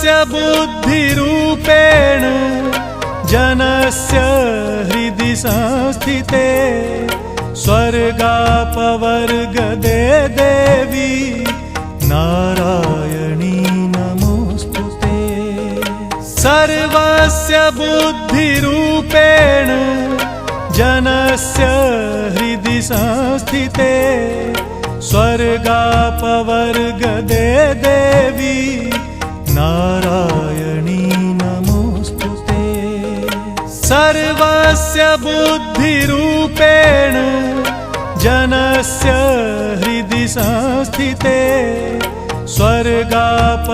सर्वस्य बुद्धिरूपेण जनस्य हृदि संस्थिते स्वर्गापवर्गदे देवी नारायणी नमोस्तुते। सर्वस्य बुद्धिरूपेण जनस्य हृदि संस्थिते स्वर्गापवर्गदे देवी नारायणी नमोस्तुते। सर्वस्य बुद्धिरूपेण जनस्य हृदि संस्थिते स्वर्गापवर्गदे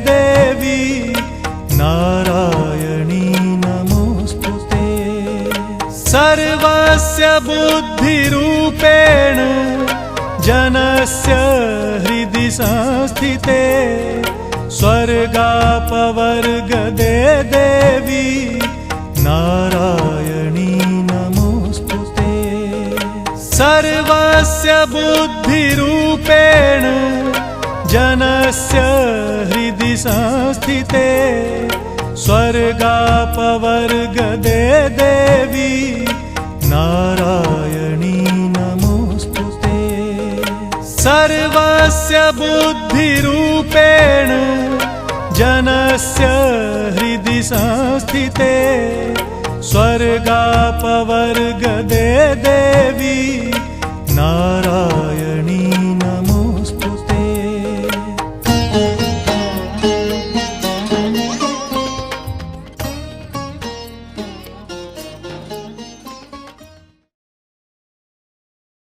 देवी नारायणी नमोस्तुते। सर्वस्य बुद्धिरूपेण जनस्य हृदि संस्थिते स्वर्गापवर्गदे देवी नारायणी नमोस्तुते। सर्वस्य बुद्धिरूपेण जनस्य हृदि संस्थिते स्वर्गापवर्गदे देवी नारायणी नमोस्तुते। सर्वस्य बुद्धिरूपेण जनस्य हृदि संस्थिते स्वर्गापवर्गदे देवी